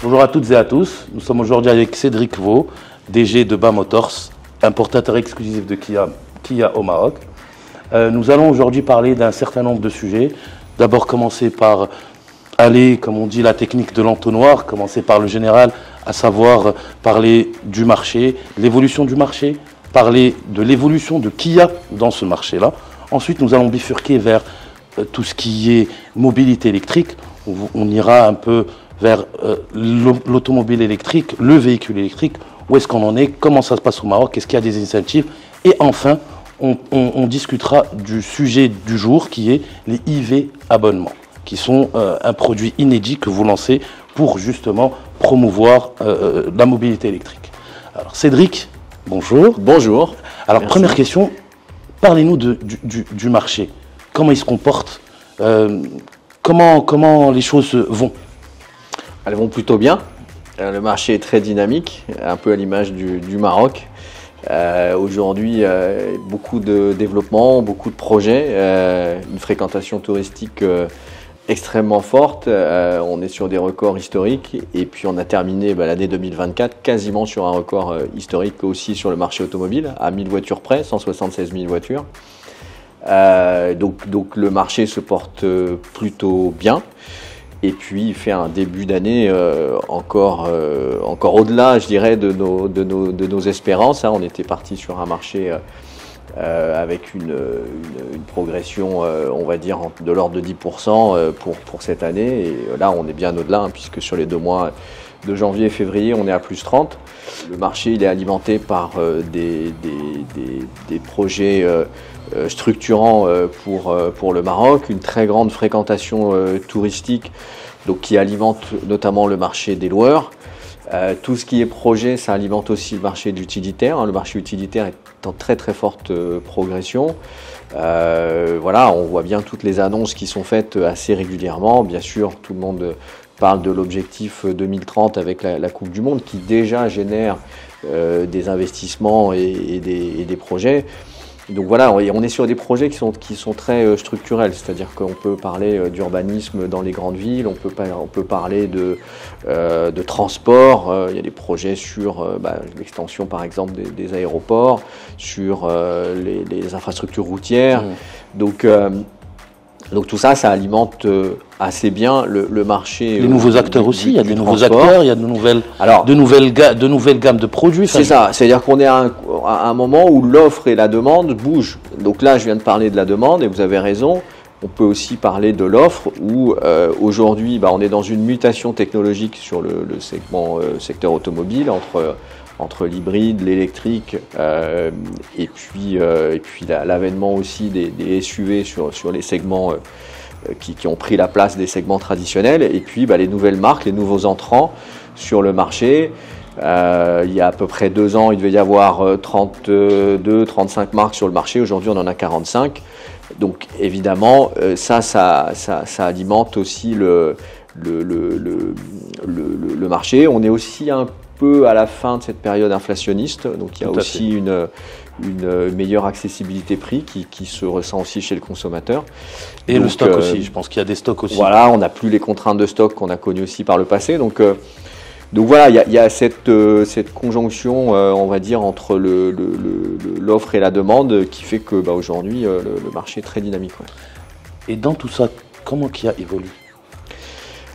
Bonjour à toutes et à tous. Nous sommes aujourd'hui avec Cédric Vaux, DG de BA Motors, importateur exclusif de Kia au Maroc. Nous allons aujourd'hui parler d'un certain nombre de sujets. D'abord commencer par aller, comme on dit, la technique de l'entonnoir, commencer par le général, à savoir parler du marché, l'évolution du marché, parler de l'évolution de Kia dans ce marché-là. Ensuite, nous allons bifurquer vers tout ce qui est mobilité électrique. On ira un peu vers l'automobile électrique, le véhicule électrique, où est-ce qu'on en est, comment ça se passe au Maroc, est-ce qu'il y a des incentives. Et enfin, on discutera du sujet du jour qui est les IV abonnements, qui sont un produit inédit que vous lancez pour justement promouvoir la mobilité électrique. Alors Cédric, bonjour. Bonjour. Alors Merci. Première question, parlez-nous du marché. Comment il se comporte, comment les choses vont? Elles vont plutôt bien. Le marché est très dynamique, un peu à l'image du Maroc. Aujourd'hui, beaucoup de développement, beaucoup de projets, une fréquentation touristique extrêmement forte. On est sur des records historiques et puis on a terminé l'année 2024 quasiment sur un record historique aussi sur le marché automobile, à 1000 voitures près, 176 000 voitures. Donc le marché se porte plutôt bien. Et puis il fait un début d'année encore au-delà, je dirais, de nos espérances. On était parti sur un marché avec une progression, on va dire, de l'ordre de 10% pour cette année. Et là, on est bien au-delà, puisque sur les 2 mois de janvier et février, on est à plus 30. Le marché, il est alimenté par des projets structurants pour le Maroc, une très grande fréquentation touristique, donc qui alimente notamment le marché des loueurs. Tout ce qui est projet, ça alimente aussi le marché utilitaire. Le marché utilitaire est en très très forte progression. Voilà, on voit bien toutes les annonces qui sont faites assez régulièrement. Bien sûr, tout le monde parle de l'objectif 2030 avec la Coupe du Monde qui déjà génère des investissements et des projets. Donc voilà, on est sur des projets qui sont très structurels, c'est-à-dire qu'on peut parler d'urbanisme dans les grandes villes, on peut parler de transport, il y a des projets sur l'extension par exemple des aéroports, sur les infrastructures routières. Donc tout ça, ça alimente assez bien le marché. Les nouveaux acteurs aussi, il y a de nouveaux acteurs, il y a de nouvelles gammes de produits. C'est ça, c'est-à-dire qu'on est à un moment où l'offre et la demande bougent. Donc là, je viens de parler de la demande et vous avez raison. On peut aussi parler de l'offre où aujourd'hui, on est dans une mutation technologique sur le secteur automobile entre l'hybride, l'électrique et puis l'avènement aussi des SUV sur les segments qui ont pris la place des segments traditionnels et puis les nouvelles marques, les nouveaux entrants sur le marché. Il y a à peu près 2 ans, il devait y avoir 32-35 marques sur le marché. Aujourd'hui, on en a 45. Donc évidemment, ça alimente aussi le marché. On est aussi un peu à la fin de cette période inflationniste, donc il y a aussi une meilleure accessibilité prix qui se ressent aussi chez le consommateur. Et donc, le stock aussi, je pense qu'il y a des stocks aussi. Voilà, on n'a plus les contraintes de stock qu'on a connues aussi par le passé. Donc voilà, il y a cette conjonction, on va dire, entre l'offre et la demande qui fait que aujourd'hui, le marché est très dynamique. Ouais. Et dans tout ça, comment Kia évolue ?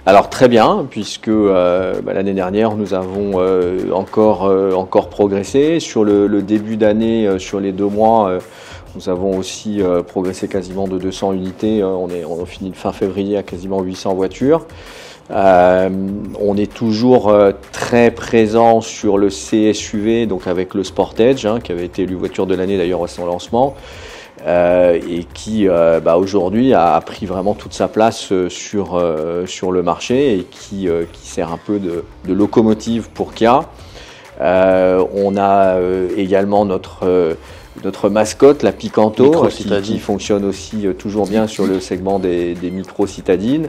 Alors très bien, puisque l'année dernière, nous avons encore progressé. Sur le début d'année, sur les 2 mois, nous avons aussi progressé quasiment de 200 unités. On finit fin février à quasiment 800 voitures. On est toujours très présent sur le CSUV, donc avec le Sportage, qui avait été élu voiture de l'année d'ailleurs à son lancement. Et qui aujourd'hui a pris vraiment toute sa place sur le marché et qui sert un peu de locomotive pour Kia. On a également notre mascotte, la Picanto, qui fonctionne aussi toujours bien sur le segment des micro-citadines.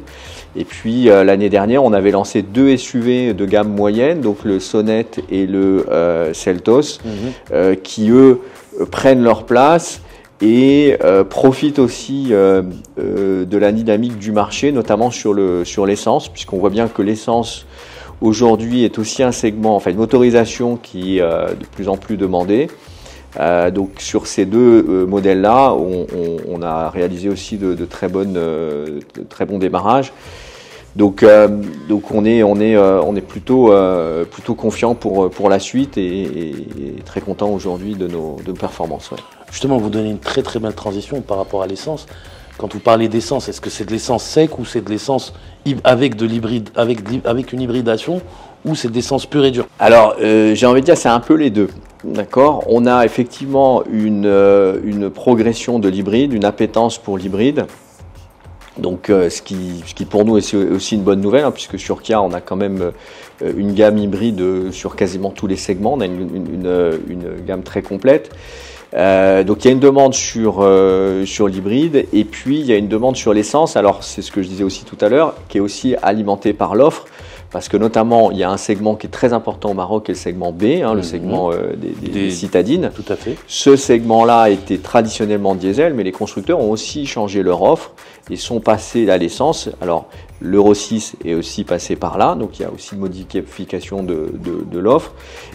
Et puis l'année dernière, on avait lancé 2 SUV de gamme moyenne, donc le Sonnet et le Seltos, qui eux prennent leur place et profite aussi de la dynamique du marché, notamment sur l'essence, puisqu'on voit bien que l'essence aujourd'hui est aussi un segment, enfin une motorisation qui est de plus en plus demandée. Donc sur ces deux modèles-là, on a réalisé aussi de très bons démarrages. Donc on est plutôt confiant pour la suite et très content aujourd'hui de nos performances. Ouais. Justement, vous donnez une très très belle transition par rapport à l'essence. Quand vous parlez d'essence, est-ce que c'est de l'essence sec ou c'est de l'essence avec de l'hybride, avec une hybridation, ou c'est de l'essence pure et dure? Alors j'ai envie de dire c'est un peu les deux. D'accord. On a effectivement une progression de l'hybride, une appétence pour l'hybride. Donc ce qui pour nous est aussi une bonne nouvelle, hein, puisque sur Kia on a quand même une gamme hybride sur quasiment tous les segments, on a une gamme très complète. Donc il y a une demande sur l'hybride et puis il y a une demande sur l'essence. Alors c'est ce que je disais aussi tout à l'heure, qui est aussi alimentée par l'offre. Parce que notamment, il y a un segment qui est très important au Maroc, qui est le segment B, hein, le segment des citadines. Tout à fait. Ce segment-là était traditionnellement diesel, mais les constructeurs ont aussi changé leur offre et sont passés à l'essence. Alors, l'Euro 6 est aussi passé par là, donc il y a aussi une modification de l'offre.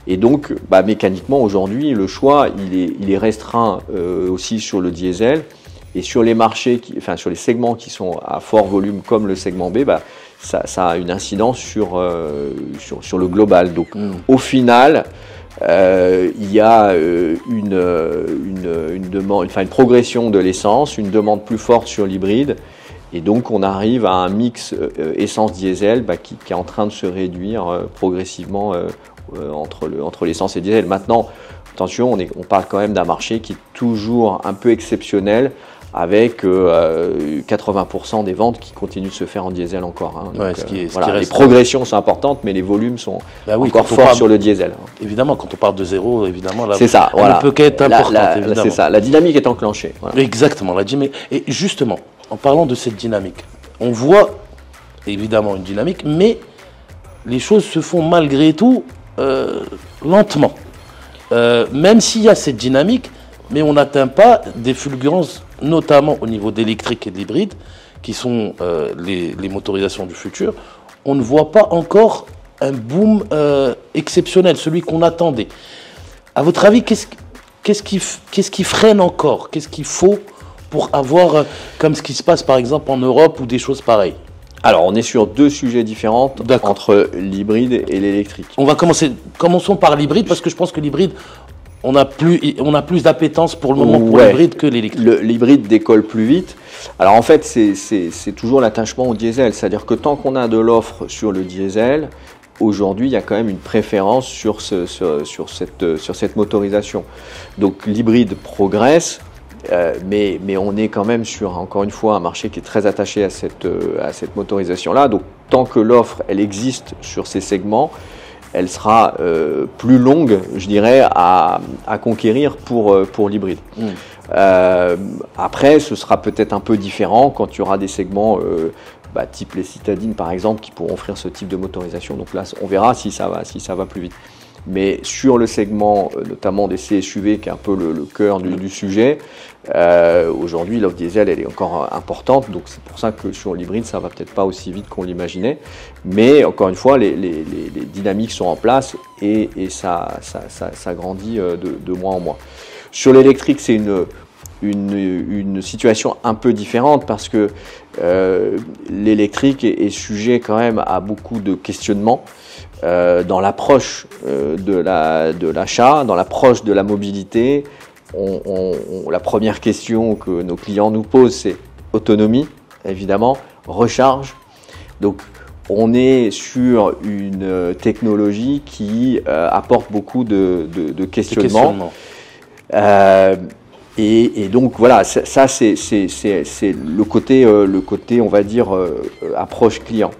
Et donc, mécaniquement, aujourd'hui, le choix, il est restreint aussi sur le diesel. Et sur les marchés, sur les segments qui sont à fort volume, comme le segment B, ça a une incidence sur le global. Donc au final, il y a une progression de l'essence, une demande plus forte sur l'hybride. Et donc on arrive à un mix essence-diesel qui est en train de se réduire progressivement entre l'essence et le diesel. Maintenant, attention, on parle quand même d'un marché qui est toujours un peu exceptionnel, avec 80% des ventes qui continuent de se faire en diesel encore. Hein. Ouais, donc, les progressions sont importantes, mais les volumes sont encore forts sur le diesel. Évidemment, quand on parle de zéro, évidemment, c'est ça, ne peut qu'être importante. C'est ça, la dynamique est enclenchée. Voilà. Exactement, la dynamique. Et justement, en parlant de cette dynamique, on voit évidemment une dynamique, mais les choses se font malgré tout lentement. Même s'il y a cette dynamique, mais on n'atteint pas des fulgurances, notamment au niveau d'électrique et de l'hybride, qui sont les motorisations du futur. On ne voit pas encore un boom exceptionnel, celui qu'on attendait. À votre avis, qu'est-ce qui freine encore? Qu'est-ce qu'il faut pour avoir, comme ce qui se passe par exemple en Europe ou des choses pareilles? Alors, on est sur deux sujets différents entre l'hybride et l'électrique. Commençons par l'hybride, parce que je pense que l'hybride, on a plus d'appétence pour le moment pour l'hybride que l'électrique. L'hybride décolle plus vite. Alors en fait, c'est toujours l'attachement au diesel. C'est-à-dire que tant qu'on a de l'offre sur le diesel, aujourd'hui, il y a quand même une préférence sur cette motorisation. Donc l'hybride progresse, mais on est quand même sur, encore une fois, un marché qui est très attaché à cette motorisation-là. Donc tant que l'offre, elle existe sur ces segments, elle sera plus longue, je dirais, à conquérir pour l'hybride. Après, ce sera peut-être un peu différent quand il y aura des segments type les citadines, par exemple, qui pourront offrir ce type de motorisation. Donc là, on verra si ça va plus vite. Mais sur le segment, notamment des CSUV, qui est un peu le cœur du sujet, aujourd'hui, l'offre diesel, elle est encore importante. Donc c'est pour ça que sur l'hybride, ça va peut-être pas aussi vite qu'on l'imaginait. Mais encore une fois, les dynamiques sont en place et ça grandit de mois en mois. Sur l'électrique, c'est une situation un peu différente parce que l'électrique est sujet quand même à beaucoup de questionnements. Dans l'approche de l'achat, dans l'approche de la mobilité, la première question que nos clients nous posent, c'est autonomie, évidemment, recharge. Donc, on est sur une technologie qui apporte beaucoup de questionnements. Et donc voilà, ça c'est le côté, on va dire, approche client.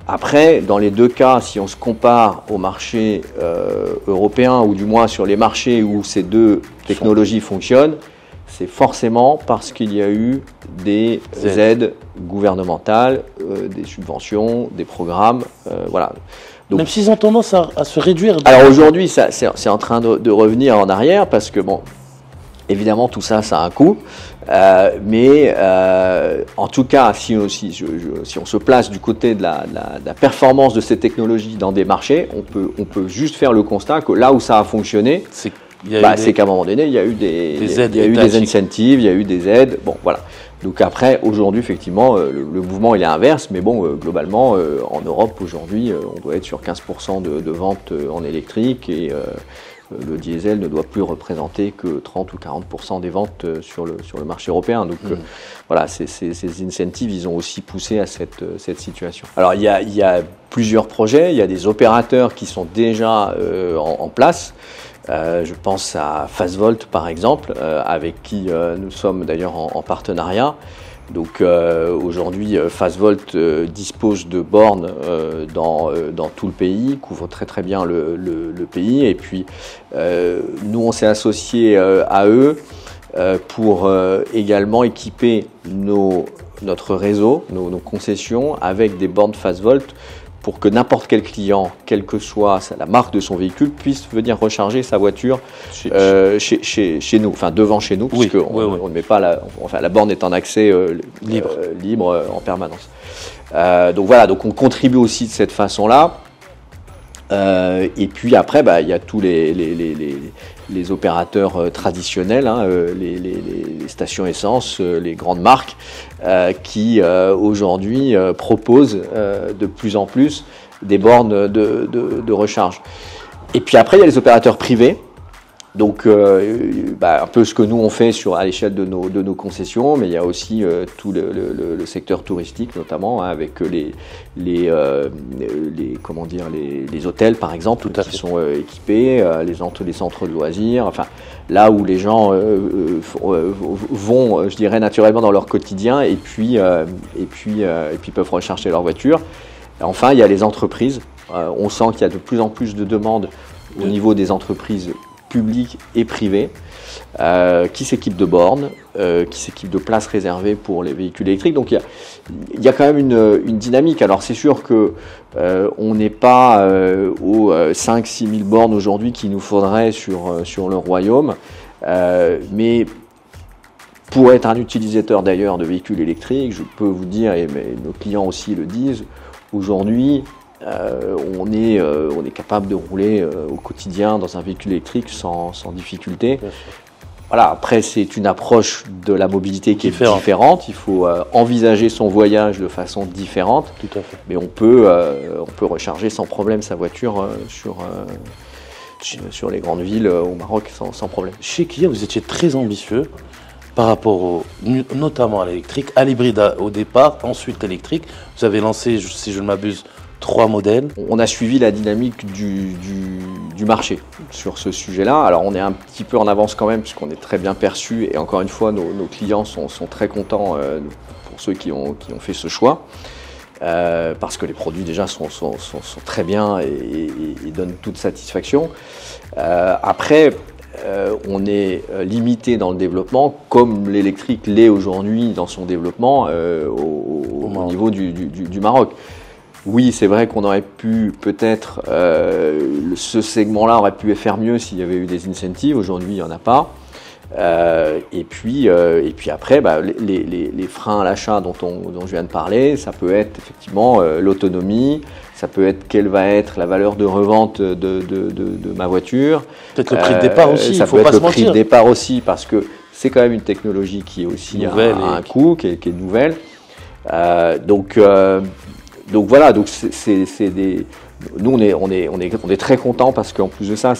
Après, dans les deux cas, si on se compare au marché européen, ou du moins sur les marchés où ces deux technologies fonctionnent, c'est forcément parce qu'il y a eu des aides gouvernementales, des subventions, des programmes, voilà. Donc, même s'ils ont tendance à se réduire. Alors aujourd'hui, c'est en train de revenir en arrière parce que bon, Évidemment, tout ça, ça a un coût, mais en tout cas, si on se place du côté de la performance de ces technologies dans des marchés, on peut juste faire le constat que là où ça a fonctionné, c'est qu'à un moment donné, il y a eu des incentives, il y a eu des aides, bon voilà. Donc après, aujourd'hui, effectivement, le mouvement il est inverse, mais bon, globalement, en Europe, aujourd'hui, on doit être sur 15% de ventes en électrique et le diesel ne doit plus représenter que 30 ou 40% des ventes sur le marché européen. Donc voilà, ces incentives, ils ont aussi poussé à cette situation. Alors il y a plusieurs projets, il y a des opérateurs qui sont déjà en place. Je pense à Fastvolt par exemple, avec qui nous sommes d'ailleurs en partenariat. Donc aujourd'hui, Fastvolt dispose de bornes dans tout le pays, couvre très bien le pays. Et puis nous, on s'est associé à eux pour également équiper notre réseau, nos concessions avec des bornes Fastvolt, pour que n'importe quel client, quelle que soit la marque de son véhicule, puisse venir recharger sa voiture chez nous, enfin devant chez nous, puisque on ne met pas la borne est en accès libre en permanence. Donc voilà, donc on contribue aussi de cette façon-là. Et puis après, il y a tous les opérateurs traditionnels, hein, les stations essence, les grandes marques, qui aujourd'hui proposent de plus en plus des bornes de recharge. Et puis après, il y a les opérateurs privés. Donc un peu ce que nous on fait à l'échelle de nos concessions, mais il y a aussi tout le secteur touristique notamment, hein, avec les hôtels par exemple qui sont équipés, les centres de loisirs, enfin là où les gens vont, je dirais, naturellement dans leur quotidien et puis peuvent recharger leur voiture. Et enfin, il y a les entreprises. On sent qu'il y a de plus en plus de demandes au niveau des entreprises publics et privés, qui s'équipent de bornes, qui s'équipent de places réservées pour les véhicules électriques. Donc il y a quand même une dynamique. Alors c'est sûr que on n'est pas aux 5-6 000 bornes aujourd'hui qu'il nous faudrait sur le royaume, mais pour être un utilisateur d'ailleurs de véhicules électriques, je peux vous dire, et nos clients aussi le disent, aujourd'hui, on est capable de rouler au quotidien dans un véhicule électrique sans difficulté. Voilà, après, c'est une approche de la mobilité qui est différente. Il faut envisager son voyage de façon différente. Tout à fait. Mais on peut recharger sans problème sa voiture sur les grandes villes au Maroc sans problème. Chez Kia, vous étiez très ambitieux par rapport notamment à l'électrique, à l'hybride au départ, ensuite l'électrique. Vous avez lancé, si je ne m'abuse, 3 modèles. On a suivi la dynamique du marché sur ce sujet-là. Alors on est un petit peu en avance quand même puisqu'on est très bien perçu et encore une fois nos clients sont très contents pour ceux qui ont fait ce choix parce que les produits déjà sont très bien et donnent toute satisfaction. Après on est limité dans le développement comme l'électrique l'est aujourd'hui dans son développement au niveau du Maroc. Oui, c'est vrai qu'on aurait pu peut-être, ce segment-là aurait pu faire mieux s'il y avait eu des incentives. Aujourd'hui, il n'y en a pas. Et puis après, les freins à l'achat dont je viens de parler, ça peut être effectivement l'autonomie, ça peut être quelle va être la valeur de revente de ma voiture. Peut-être le prix de départ aussi, ça peut être le prix de départ aussi, parce que c'est quand même une technologie qui est aussi nouvelle à un coût, qui est nouvelle. Donc voilà, donc nous on est très contents parce qu'en plus de ça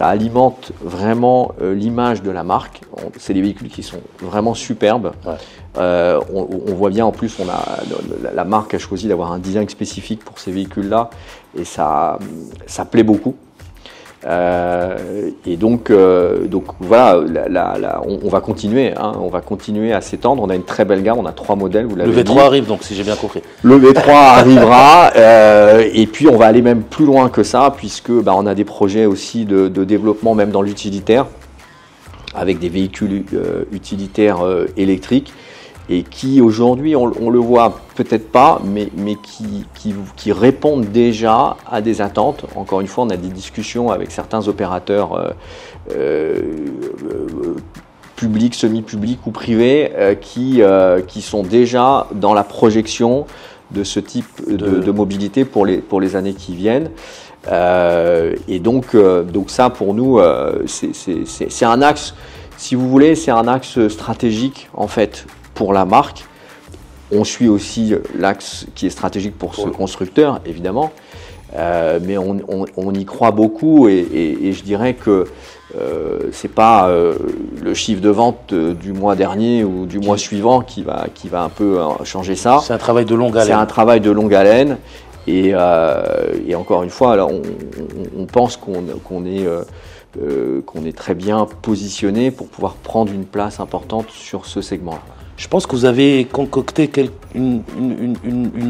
alimente vraiment l'image de la marque. C'est des véhicules qui sont vraiment superbes. Ouais. On voit bien en plus, la marque a choisi d'avoir un design spécifique pour ces véhicules-là et ça plaît beaucoup. Et donc voilà, on va continuer, hein, on va continuer à s'étendre. On a une très belle gamme, on a 3 modèles, vous l'avez dit. Le V3 arrive donc, si j'ai bien compris. Le V3 arrivera, et puis on va aller même plus loin que ça, puisque on a des projets aussi de développement même dans l'utilitaire, avec des véhicules utilitaires électriques. et qui aujourd'hui, on le voit peut-être pas, mais qui répondent déjà à des attentes. Encore une fois, on a des discussions avec certains opérateurs publics, semi-publics ou privés qui sont déjà dans la projection de ce type de mobilité pour les années qui viennent. Et donc ça, pour nous, c'est un axe, si vous voulez, c'est un axe stratégique en fait pour la marque. On suit aussi l'axe qui est stratégique pour ce constructeur, évidemment, mais on y croit beaucoup et je dirais que c'est pas le chiffre de vente du mois dernier ou du mois suivant qui va un peu changer ça. C'est un travail de longue haleine. C'est un travail de longue haleine et encore une fois, là, on pense qu'on est très bien positionné pour pouvoir prendre une place importante sur ce segment-là. Je pense que vous avez concocté une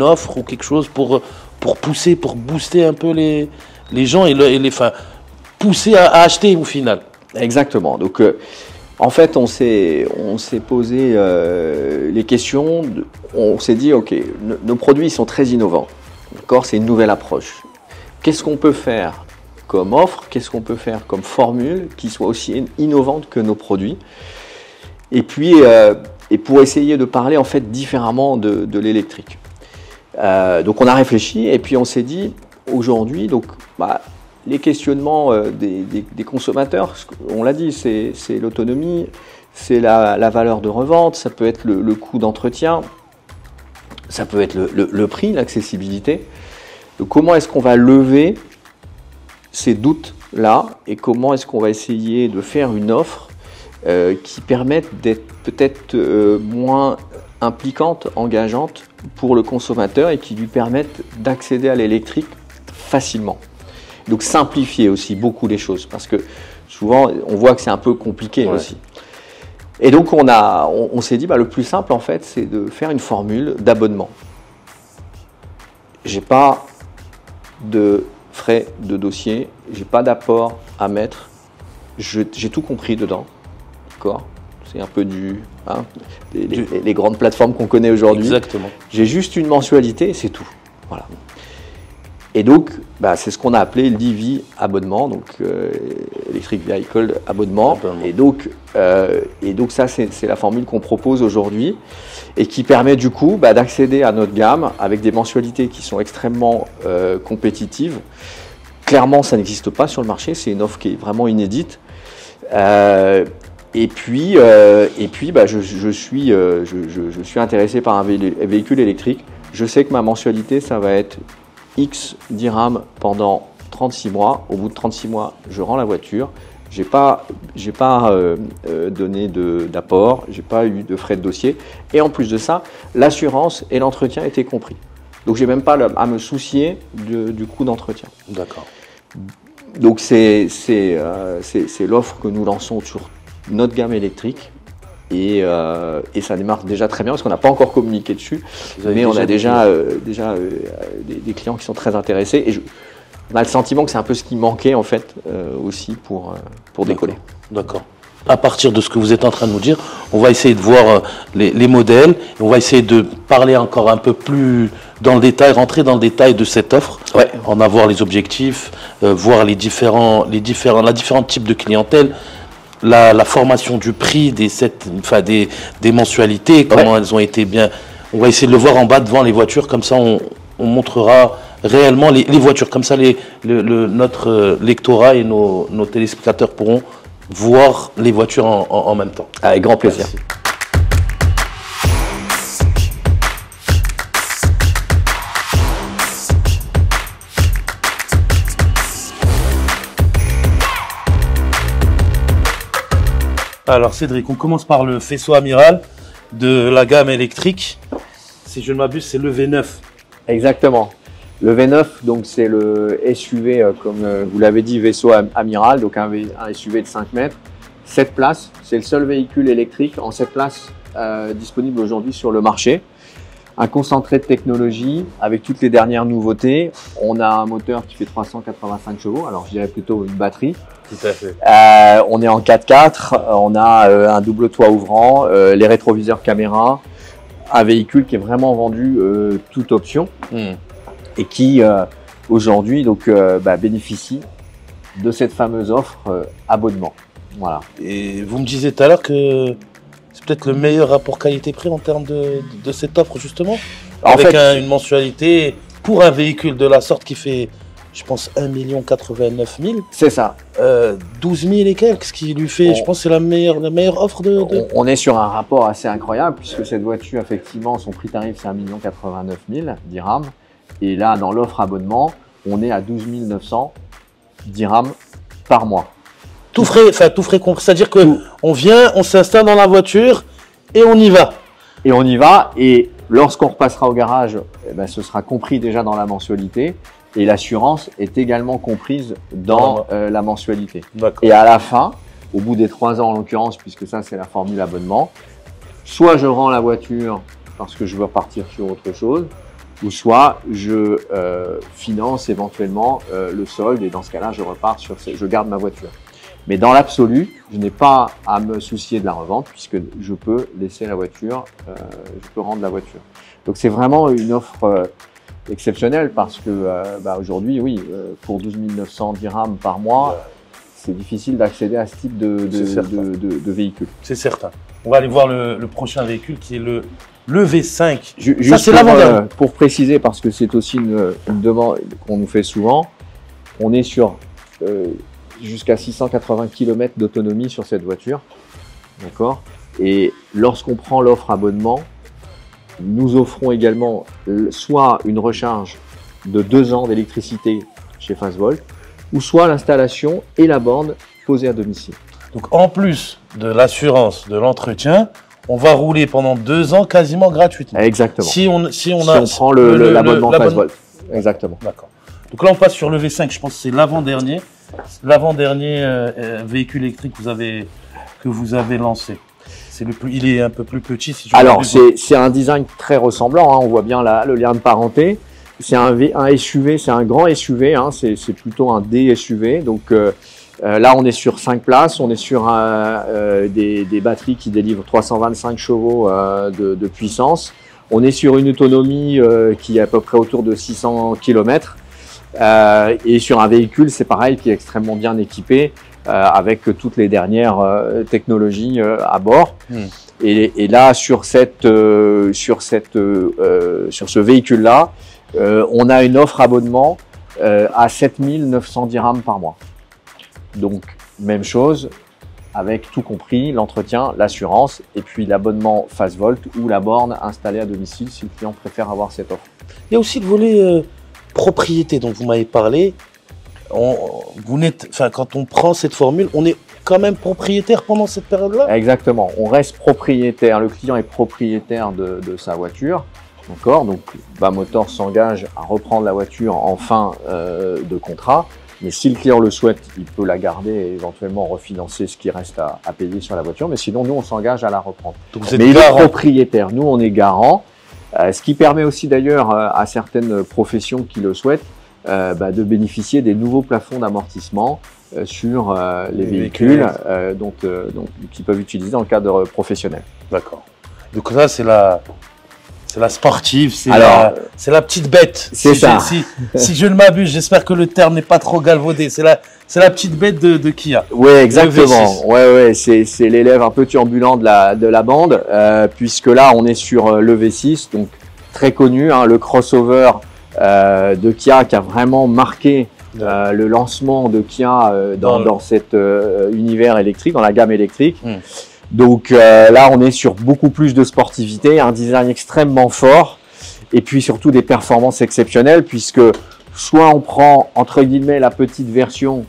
offre ou quelque chose pour pousser, pour booster un peu les gens enfin, pousser à acheter au final. Exactement. Donc, en fait, on s'est posé les questions. On s'est dit, OK, nos produits ils sont très innovants. D'accord, c'est une nouvelle approche. Qu'est-ce qu'on peut faire comme offre? Qu'est-ce qu'on peut faire comme formule qui soit aussi innovante que nos produits? Et puis, et pour essayer de parler en fait différemment de l'électrique. Donc, on a réfléchi et puis on s'est dit aujourd'hui, donc, les questionnements des consommateurs, on l'a dit, c'est l'autonomie, c'est la valeur de revente, ça peut être le coût d'entretien, ça peut être le prix, l'accessibilité. Donc, comment est-ce qu'on va lever ces doutes-là et comment est-ce qu'on va essayer de faire une offre qui permette d'être peut-être moins impliquante, engageante pour le consommateur et qui lui permette d'accéder à l'électrique facilement. Donc simplifier aussi beaucoup les choses parce que souvent on voit que c'est un peu compliqué aussi. Et donc on s'est dit le plus simple en fait c'est de faire une formule d'abonnement. J'ai pas de frais de dossier, j'ai pas d'apport à mettre, j'ai tout compris dedans. D'accord, c'est un peu les grandes plateformes qu'on connaît aujourd'hui. Exactement. J'ai juste une mensualité, c'est tout. Voilà. Et donc, c'est ce qu'on a appelé l'EV abonnement, donc Electric Vehicle abonnement. Et donc ça, c'est la formule qu'on propose aujourd'hui et qui permet du coup d'accéder à notre gamme avec des mensualités qui sont extrêmement compétitives. Clairement, ça n'existe pas sur le marché, c'est une offre qui est vraiment inédite. Et puis, je suis intéressé par un véhicule électrique. Je sais que ma mensualité, ça va être X dirhams pendant 36 mois. Au bout de 36 mois, je rends la voiture. J'ai pas donné d'apport, j'ai pas eu de frais de dossier. Et en plus de ça, l'assurance et l'entretien étaient compris. Donc, j'ai même pas à me soucier du coût d'entretien. D'accord. Donc, c'est l'offre que nous lançons sur notre gamme électrique. Et ça démarre déjà très bien parce qu'on n'a pas encore communiqué dessus, mais on a déjà des clients qui sont très intéressés et on a le sentiment que c'est un peu ce qui manquait en fait aussi pour décoller. D'accord. À partir de ce que vous êtes en train de nous dire, on va essayer de voir les modèles, et on va essayer de parler encore un peu plus dans le détail, rentrer dans le détail de cette offre, en avoir les objectifs, voir les différents types de clientèle. La formation du prix des mensualités, comment elles ont été bien. On va essayer de le voir en bas devant les voitures, comme ça on montrera réellement les voitures. Comme ça notre lectorat et nos téléspectateurs pourront voir les voitures en même temps. Avec grand plaisir. Merci. Alors Cédric, on commence par le faisceau amiral de la gamme électrique. Si je ne m'abuse, c'est le V9. Exactement. Le V9, donc c'est le SUV, comme vous l'avez dit, vaisseau amiral, donc un SUV de 5 mètres, 7 places. C'est le seul véhicule électrique en 7 places disponible aujourd'hui sur le marché. Un concentré de technologie avec toutes les dernières nouveautés. On a un moteur qui fait 385 chevaux, alors je dirais plutôt une batterie. Tout à fait. On est en 4x4, on a un double toit ouvrant, les rétroviseurs caméra, un véhicule qui est vraiment vendu toute option et qui aujourd'hui donc bénéficie de cette fameuse offre abonnement. Voilà. Et vous me disiez tout à l'heure que c'est peut-être le meilleur rapport qualité-prix en termes de cette offre justement, avec une mensualité pour un véhicule de la sorte qui fait, je pense, 1 89 000. C'est ça. 12 000 et quelques, ce qui lui fait, je pense, c'est la meilleure offre de... On est sur un rapport assez incroyable, puisque cette voiture, effectivement, son prix tarif, c'est 1 89 000 dirhams. Et là, dans l'offre abonnement, on est à 12 900 dirhams par mois. Tout frais compris. C'est-à-dire qu'on vient, on s'installe dans la voiture et on y va. Et on y va. Et lorsqu'on repassera au garage, ce sera compris déjà dans la mensualité. Et l'assurance est également comprise dans la mensualité. Et à la fin, au bout des 3 ans en l'occurrence, puisque ça c'est la formule abonnement, soit je rends la voiture parce que je veux repartir sur autre chose, ou soit je finance éventuellement le solde et dans ce cas-là je repars je garde ma voiture. Mais dans l'absolu, je n'ai pas à me soucier de la revente puisque je peux laisser la voiture, je peux rendre la voiture. Donc c'est vraiment une offre exceptionnelle parce que aujourd'hui, oui, pour 12 900 dirhams par mois, c'est difficile d'accéder à ce type de véhicule. C'est certain. On va aller voir le prochain véhicule qui est le V5. Ça, c'est l'avant-dernier. Pour préciser, parce que c'est aussi une demande qu'on nous fait souvent, on est sur jusqu'à 680 km d'autonomie sur cette voiture. D'accord. Et lorsqu'on prend l'offre abonnement, nous offrons également soit une recharge de 2 ans d'électricité chez Fastvolt, ou soit l'installation et la borne posée à domicile. Donc en plus de l'assurance, de l'entretien, on va rouler pendant 2 ans quasiment gratuitement. Exactement. Si on prend l'abonnement Fastvolt. Exactement. D'accord. Donc là on passe sur le V5, je pense que c'est l'avant-dernier véhicule électrique que vous avez lancé. Il est un peu plus petit. Si alors c'est un design très ressemblant, hein. On voit bien le lien de parenté. C'est un SUV, c'est un grand SUV, hein. C'est plutôt un D-SUV. Donc là on est sur 5 places, on est sur des batteries qui délivrent 325 chevaux de puissance. On est sur une autonomie qui est à peu près autour de 600 km. Et sur un véhicule, c'est pareil, qui est extrêmement bien équipé avec toutes les dernières technologies à bord. Et là, sur ce véhicule-là, on a une offre abonnement à 7 900 dirhams par mois. Donc, même chose, avec tout compris, l'entretien, l'assurance et puis l'abonnement Fastvolt ou la borne installée à domicile si le client préfère avoir cette offre. Il y a aussi le volet propriété dont vous m'avez parlé. Quand on prend cette formule, on est quand même propriétaire pendant cette période-là? Exactement, on reste propriétaire, le client est propriétaire de sa voiture. D'accord, donc BAM Motors s'engage à reprendre la voiture en fin de contrat. Mais si le client le souhaite, il peut la garder et éventuellement refinancer ce qui reste à payer sur la voiture. Mais sinon, nous, on s'engage à la reprendre. Donc vous êtes mais il est propriétaire, nous, on est garant. Ce qui permet aussi d'ailleurs à certaines professions qui le souhaitent de bénéficier des nouveaux plafonds d'amortissement sur les véhicules qu'ils peuvent utiliser dans le cadre professionnel. D'accord. Donc là, c'est la sportive, c'est la petite bête. C'est ça. Si je ne m'abuse, j'espère que le terme n'est pas trop galvaudé. C'est la petite bête de Kia. Oui, exactement. Ouais, c'est l'élève un peu turbulent de la bande, puisque là, on est sur le V6, donc très connu, hein, le crossover de Kia qui a vraiment marqué le lancement de Kia dans cet univers électrique, dans la gamme électrique. Donc là, on est sur beaucoup plus de sportivité, un design extrêmement fort et puis surtout des performances exceptionnelles puisque soit on prend entre guillemets la petite version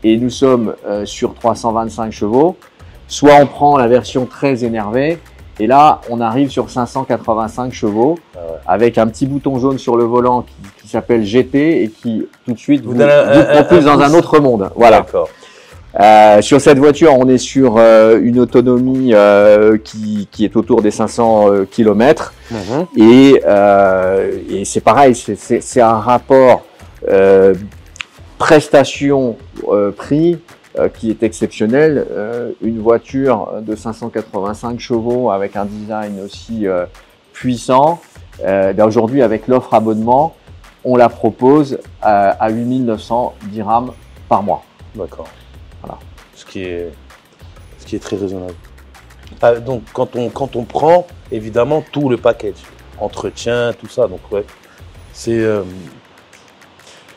et nous sommes sur 325 chevaux, soit on prend la version très énervée et là, on arrive sur 585 chevaux avec un petit bouton jaune sur le volant qui s'appelle GT et qui tout de suite vous propulse dans un autre monde. Voilà. D'accord. Sur cette voiture, on est sur une autonomie qui est autour des 500 km et c'est pareil, c'est un rapport prestation-prix qui est exceptionnel. Une voiture de 585 chevaux avec un design aussi puissant. Aujourd'hui, avec l'offre abonnement, on la propose à 8 900 dirhams par mois. D'accord. Voilà. Ce qui est très raisonnable. Donc, quand on prend, évidemment, tout le package, entretien, tout ça, donc ouais,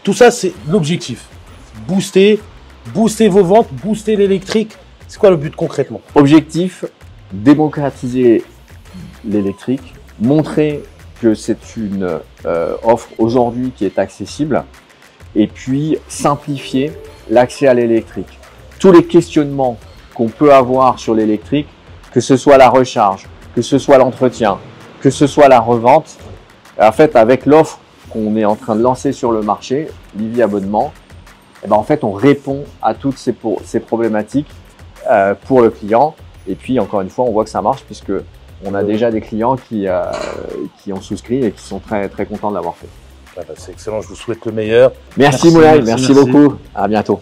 tout ça, c'est l'objectif. Booster vos ventes, booster l'électrique. C'est quoi le but concrètement? Objectif, démocratiser l'électrique, montrer que c'est une offre aujourd'hui qui est accessible et puis simplifier l'accès à l'électrique. Tous les questionnements qu'on peut avoir sur l'électrique, que ce soit la recharge, que ce soit l'entretien, que ce soit la revente, en fait, avec l'offre qu'on est en train de lancer sur le marché, Livy Abonnement, et ben en fait, on répond à toutes ces problématiques pour le client. Et puis, encore une fois, on voit que ça marche puisque on a déjà des clients qui ont souscrit et qui sont très, très contents de l'avoir fait. Ah bah, c'est excellent, je vous souhaite le meilleur. Merci Moulay, merci beaucoup. À bientôt.